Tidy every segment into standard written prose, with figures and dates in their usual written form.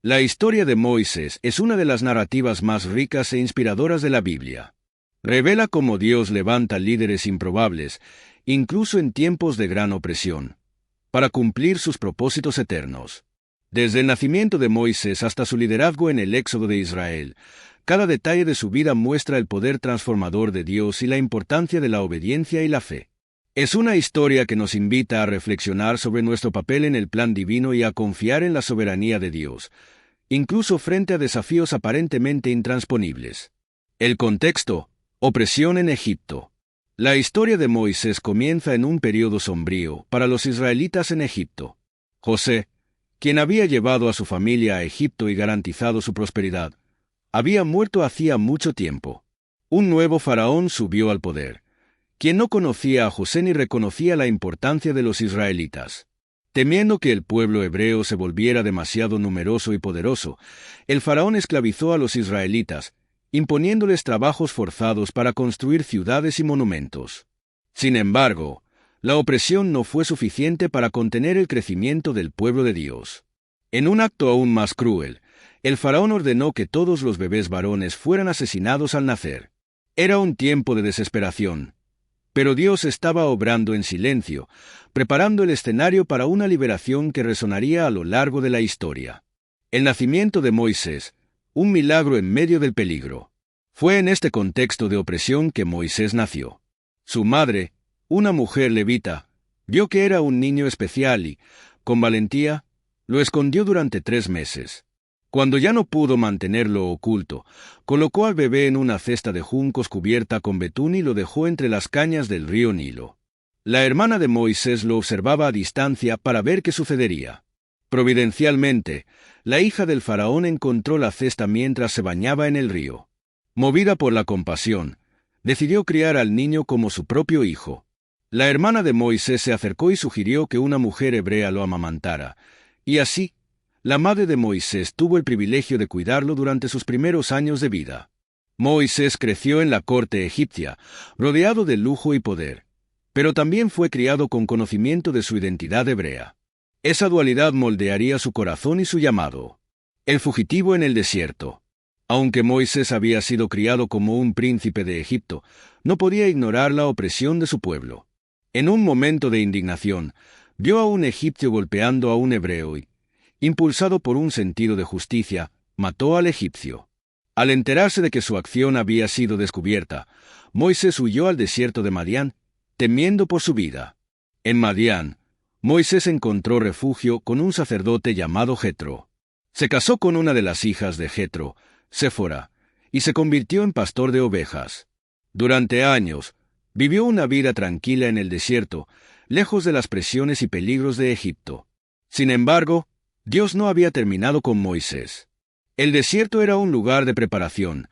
La historia de Moisés es una de las narrativas más ricas e inspiradoras de la Biblia. Revela cómo Dios levanta líderes improbables, incluso en tiempos de gran opresión, para cumplir sus propósitos eternos. Desde el nacimiento de Moisés hasta su liderazgo en el éxodo de Israel, cada detalle de su vida muestra el poder transformador de Dios y la importancia de la obediencia y la fe. Es una historia que nos invita a reflexionar sobre nuestro papel en el plan divino y a confiar en la soberanía de Dios, incluso frente a desafíos aparentemente intransponibles. El contexto: opresión en Egipto. La historia de Moisés comienza en un periodo sombrío para los israelitas en Egipto. José, quien había llevado a su familia a Egipto y garantizado su prosperidad, había muerto hacía mucho tiempo. Un nuevo faraón subió al poder, quien no conocía a José ni reconocía la importancia de los israelitas. Temiendo que el pueblo hebreo se volviera demasiado numeroso y poderoso, el faraón esclavizó a los israelitas, imponiéndoles trabajos forzados para construir ciudades y monumentos. Sin embargo, la opresión no fue suficiente para contener el crecimiento del pueblo de Dios. En un acto aún más cruel, el faraón ordenó que todos los bebés varones fueran asesinados al nacer. Era un tiempo de desesperación, pero Dios estaba obrando en silencio, preparando el escenario para una liberación que resonaría a lo largo de la historia. El nacimiento de Moisés, un milagro en medio del peligro. Fue en este contexto de opresión que Moisés nació. Su madre, una mujer levita, vio que era un niño especial y, con valentía, lo escondió durante 3 meses. Cuando ya no pudo mantenerlo oculto, colocó al bebé en una cesta de juncos cubierta con betún y lo dejó entre las cañas del río Nilo. La hermana de Moisés lo observaba a distancia para ver qué sucedería. Providencialmente, la hija del faraón encontró la cesta mientras se bañaba en el río. Movida por la compasión, decidió criar al niño como su propio hijo. La hermana de Moisés se acercó y sugirió que una mujer hebrea lo amamantara, y así, la madre de Moisés tuvo el privilegio de cuidarlo durante sus primeros años de vida. Moisés creció en la corte egipcia, rodeado de lujo y poder, pero también fue criado con conocimiento de su identidad hebrea. Esa dualidad moldearía su corazón y su llamado. El fugitivo en el desierto. Aunque Moisés había sido criado como un príncipe de Egipto, no podía ignorar la opresión de su pueblo. En un momento de indignación, vio a un egipcio golpeando a un hebreo y, impulsado por un sentido de justicia, mató al egipcio. Al enterarse de que su acción había sido descubierta, Moisés huyó al desierto de Madián, temiendo por su vida. En Madián, Moisés encontró refugio con un sacerdote llamado Jetro. Se casó con una de las hijas de Jetro, Séfora, y se convirtió en pastor de ovejas. Durante años, vivió una vida tranquila en el desierto, lejos de las presiones y peligros de Egipto. Sin embargo, Dios no había terminado con Moisés. El desierto era un lugar de preparación,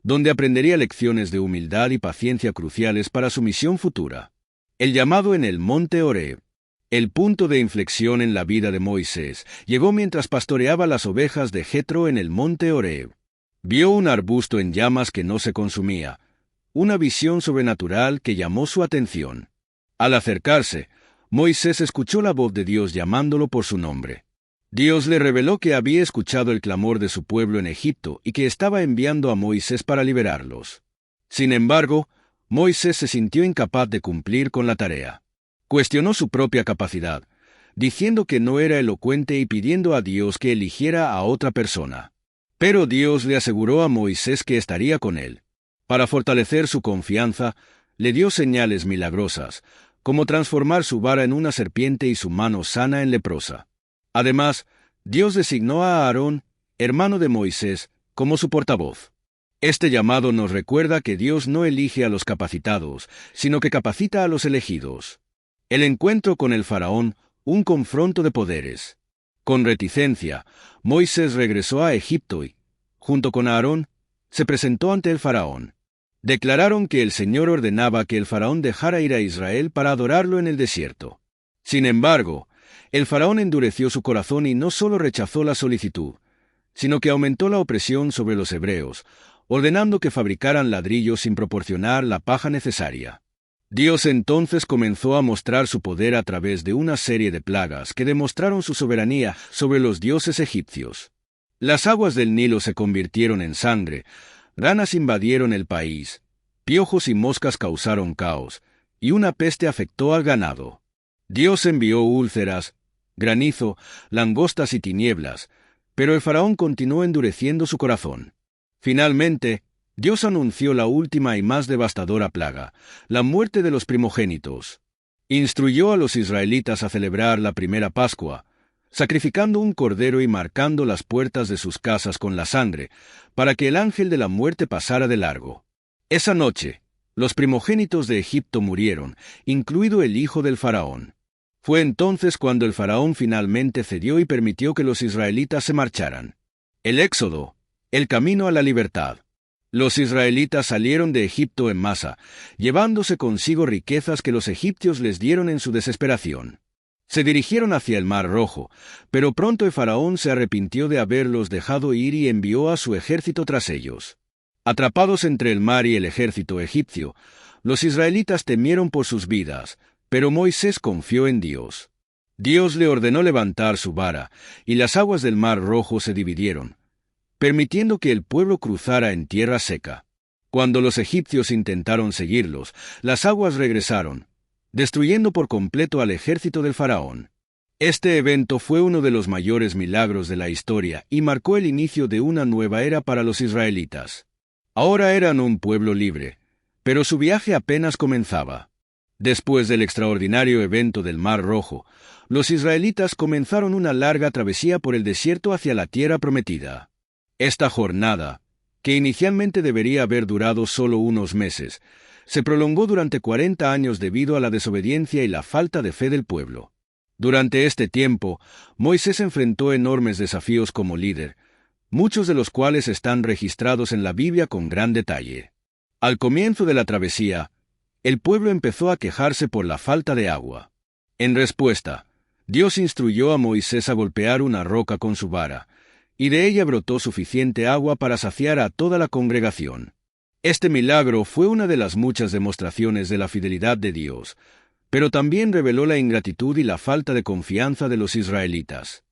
donde aprendería lecciones de humildad y paciencia cruciales para su misión futura. El llamado en el monte Horeb. El punto de inflexión en la vida de Moisés llegó mientras pastoreaba las ovejas de Jetro en el monte Horeb. Vio un arbusto en llamas que no se consumía, una visión sobrenatural que llamó su atención. Al acercarse, Moisés escuchó la voz de Dios llamándolo por su nombre. Dios le reveló que había escuchado el clamor de su pueblo en Egipto y que estaba enviando a Moisés para liberarlos. Sin embargo, Moisés se sintió incapaz de cumplir con la tarea. Cuestionó su propia capacidad, diciendo que no era elocuente y pidiendo a Dios que eligiera a otra persona. Pero Dios le aseguró a Moisés que estaría con él. Para fortalecer su confianza, le dio señales milagrosas, como transformar su vara en una serpiente y su mano sana en leprosa. Además, Dios designó a Aarón, hermano de Moisés, como su portavoz. Este llamado nos recuerda que Dios no elige a los capacitados, sino que capacita a los elegidos. El encuentro con el faraón, un confronto de poderes. Con reticencia, Moisés regresó a Egipto y, junto con Aarón, se presentó ante el faraón. Declararon que el Señor ordenaba que el faraón dejara ir a Israel para adorarlo en el desierto. Sin embargo, el faraón endureció su corazón y no solo rechazó la solicitud, sino que aumentó la opresión sobre los hebreos, ordenando que fabricaran ladrillos sin proporcionar la paja necesaria. Dios entonces comenzó a mostrar su poder a través de una serie de plagas que demostraron su soberanía sobre los dioses egipcios. Las aguas del Nilo se convirtieron en sangre, ranas invadieron el país, piojos y moscas causaron caos, y una peste afectó al ganado. Dios envió úlceras, granizo, langostas y tinieblas, pero el faraón continuó endureciendo su corazón. Finalmente, Dios anunció la última y más devastadora plaga, la muerte de los primogénitos. Instruyó a los israelitas a celebrar la primera Pascua, sacrificando un cordero y marcando las puertas de sus casas con la sangre, para que el ángel de la muerte pasara de largo. Esa noche, los primogénitos de Egipto murieron, incluido el hijo del faraón. Fue entonces cuando el faraón finalmente cedió y permitió que los israelitas se marcharan. El Éxodo, el camino a la libertad. Los israelitas salieron de Egipto en masa, llevándose consigo riquezas que los egipcios les dieron en su desesperación. Se dirigieron hacia el Mar Rojo, pero pronto el faraón se arrepintió de haberlos dejado ir y envió a su ejército tras ellos. Atrapados entre el mar y el ejército egipcio, los israelitas temieron por sus vidas, pero Moisés confió en Dios. Dios le ordenó levantar su vara, y las aguas del Mar Rojo se dividieron, permitiendo que el pueblo cruzara en tierra seca. Cuando los egipcios intentaron seguirlos, las aguas regresaron, destruyendo por completo al ejército del faraón. Este evento fue uno de los mayores milagros de la historia y marcó el inicio de una nueva era para los israelitas. Ahora eran un pueblo libre, pero su viaje apenas comenzaba. Después del extraordinario evento del Mar Rojo, los israelitas comenzaron una larga travesía por el desierto hacia la tierra prometida. Esta jornada, que inicialmente debería haber durado solo unos meses, se prolongó durante 40 años debido a la desobediencia y la falta de fe del pueblo. Durante este tiempo, Moisés enfrentó enormes desafíos como líder, muchos de los cuales están registrados en la Biblia con gran detalle. Al comienzo de la travesía, el pueblo empezó a quejarse por la falta de agua. En respuesta, Dios instruyó a Moisés a golpear una roca con su vara, y de ella brotó suficiente agua para saciar a toda la congregación. Este milagro fue una de las muchas demostraciones de la fidelidad de Dios, pero también reveló la ingratitud y la falta de confianza de los israelitas.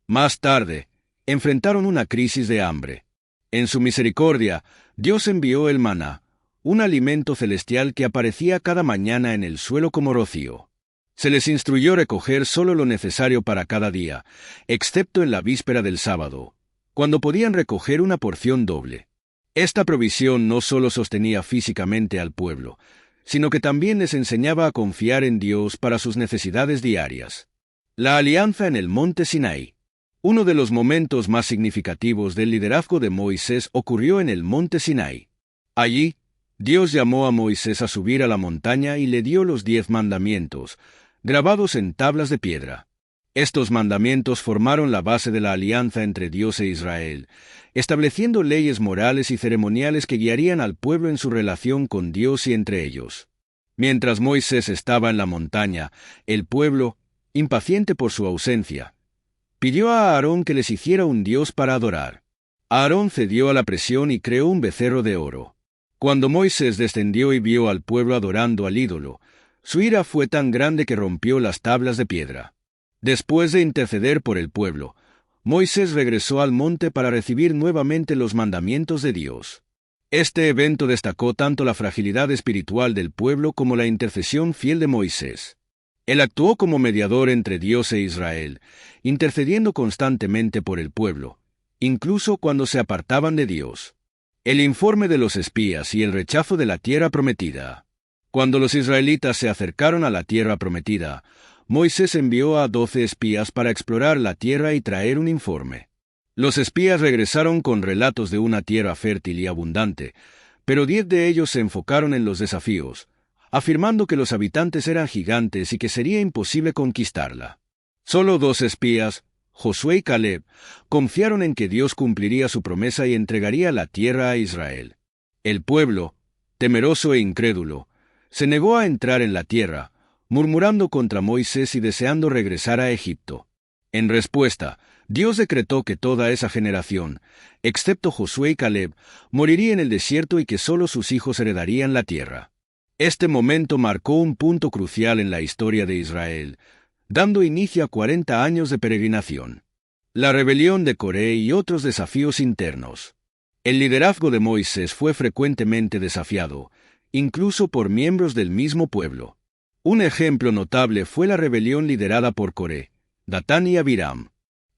Más tarde, enfrentaron una crisis de hambre. En su misericordia, Dios envió el maná, un alimento celestial que aparecía cada mañana en el suelo como rocío. Se les instruyó recoger solo lo necesario para cada día, excepto en la víspera del sábado, cuando podían recoger una porción doble. Esta provisión no solo sostenía físicamente al pueblo, sino que también les enseñaba a confiar en Dios para sus necesidades diarias. La alianza en el monte Sinaí. Uno de los momentos más significativos del liderazgo de Moisés ocurrió en el monte Sinaí. Allí, Dios llamó a Moisés a subir a la montaña y le dio los 10 mandamientos, grabados en tablas de piedra. Estos mandamientos formaron la base de la alianza entre Dios e Israel, estableciendo leyes morales y ceremoniales que guiarían al pueblo en su relación con Dios y entre ellos. Mientras Moisés estaba en la montaña, el pueblo, impaciente por su ausencia, pidió a Aarón que les hiciera un dios para adorar. Aarón cedió a la presión y creó un becerro de oro. Cuando Moisés descendió y vio al pueblo adorando al ídolo, su ira fue tan grande que rompió las tablas de piedra. Después de interceder por el pueblo, Moisés regresó al monte para recibir nuevamente los mandamientos de Dios. Este evento destacó tanto la fragilidad espiritual del pueblo como la intercesión fiel de Moisés. Él actuó como mediador entre Dios e Israel, intercediendo constantemente por el pueblo, incluso cuando se apartaban de Dios. El informe de los espías y el rechazo de la tierra prometida. Cuando los israelitas se acercaron a la tierra prometida, Moisés envió a 12 espías para explorar la tierra y traer un informe. Los espías regresaron con relatos de una tierra fértil y abundante, pero 10 de ellos se enfocaron en los desafíos, afirmando que los habitantes eran gigantes y que sería imposible conquistarla. Solo 2 espías, Josué y Caleb, confiaron en que Dios cumpliría su promesa y entregaría la tierra a Israel. El pueblo, temeroso e incrédulo, se negó a entrar en la tierra, murmurando contra Moisés y deseando regresar a Egipto. En respuesta, Dios decretó que toda esa generación, excepto Josué y Caleb, moriría en el desierto y que solo sus hijos heredarían la tierra. Este momento marcó un punto crucial en la historia de Israel, dando inicio a 40 años de peregrinación. La rebelión de Coré y otros desafíos internos. El liderazgo de Moisés fue frecuentemente desafiado, incluso por miembros del mismo pueblo. Un ejemplo notable fue la rebelión liderada por Coré, Datán y Abiram.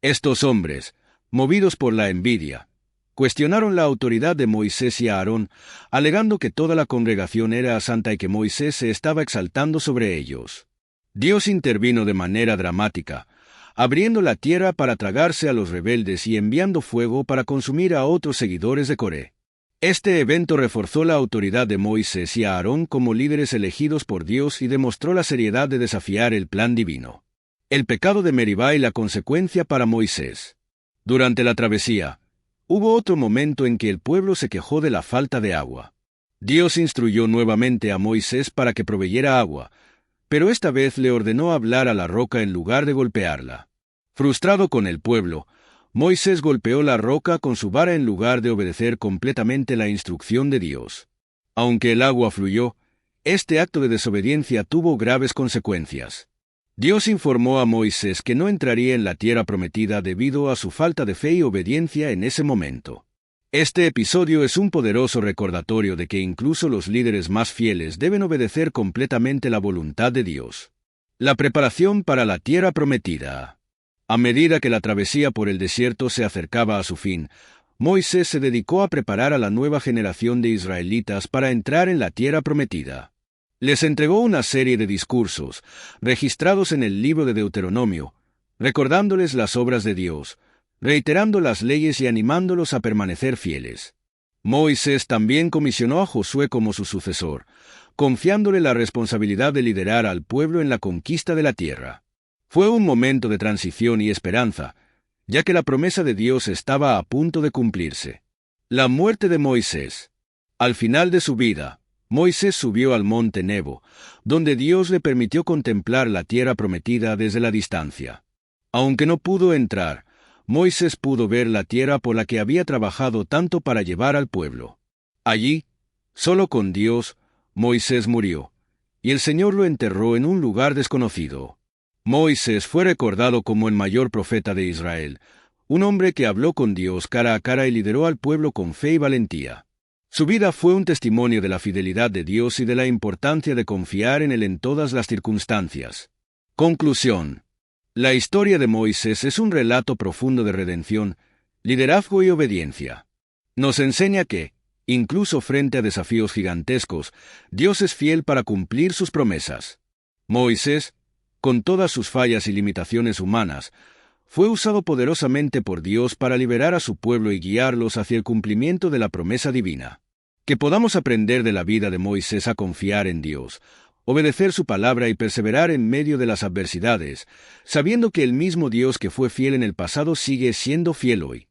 Estos hombres, movidos por la envidia, cuestionaron la autoridad de Moisés y Aarón, alegando que toda la congregación era santa y que Moisés se estaba exaltando sobre ellos. Dios intervino de manera dramática, abriendo la tierra para tragarse a los rebeldes y enviando fuego para consumir a otros seguidores de Coré. Este evento reforzó la autoridad de Moisés y Aarón como líderes elegidos por Dios y demostró la seriedad de desafiar el plan divino. El pecado de Meribá y la consecuencia para Moisés. Durante la travesía, hubo otro momento en que el pueblo se quejó de la falta de agua. Dios instruyó nuevamente a Moisés para que proveyera agua, pero esta vez le ordenó hablar a la roca en lugar de golpearla. Frustrado con el pueblo, Moisés golpeó la roca con su vara en lugar de obedecer completamente la instrucción de Dios. Aunque el agua fluyó, este acto de desobediencia tuvo graves consecuencias. Dios informó a Moisés que no entraría en la tierra prometida debido a su falta de fe y obediencia en ese momento. Este episodio es un poderoso recordatorio de que incluso los líderes más fieles deben obedecer completamente la voluntad de Dios. La preparación para la tierra prometida. A medida que la travesía por el desierto se acercaba a su fin, Moisés se dedicó a preparar a la nueva generación de israelitas para entrar en la tierra prometida. Les entregó una serie de discursos, registrados en el libro de Deuteronomio, recordándoles las obras de Dios, reiterando las leyes y animándolos a permanecer fieles. Moisés también comisionó a Josué como su sucesor, confiándole la responsabilidad de liderar al pueblo en la conquista de la tierra. Fue un momento de transición y esperanza, ya que la promesa de Dios estaba a punto de cumplirse. La muerte de Moisés. Al final de su vida, Moisés subió al monte Nebo, donde Dios le permitió contemplar la tierra prometida desde la distancia. Aunque no pudo entrar, Moisés pudo ver la tierra por la que había trabajado tanto para llevar al pueblo. Allí, solo con Dios, Moisés murió, y el Señor lo enterró en un lugar desconocido. Moisés fue recordado como el mayor profeta de Israel, un hombre que habló con Dios cara a cara y lideró al pueblo con fe y valentía. Su vida fue un testimonio de la fidelidad de Dios y de la importancia de confiar en Él en todas las circunstancias. Conclusión. La historia de Moisés es un relato profundo de redención, liderazgo y obediencia. Nos enseña que, incluso frente a desafíos gigantescos, Dios es fiel para cumplir sus promesas. Moisés, con todas sus fallas y limitaciones humanas, fue usado poderosamente por Dios para liberar a su pueblo y guiarlos hacia el cumplimiento de la promesa divina. Que podamos aprender de la vida de Moisés a confiar en Dios, obedecer su palabra y perseverar en medio de las adversidades, sabiendo que el mismo Dios que fue fiel en el pasado sigue siendo fiel hoy.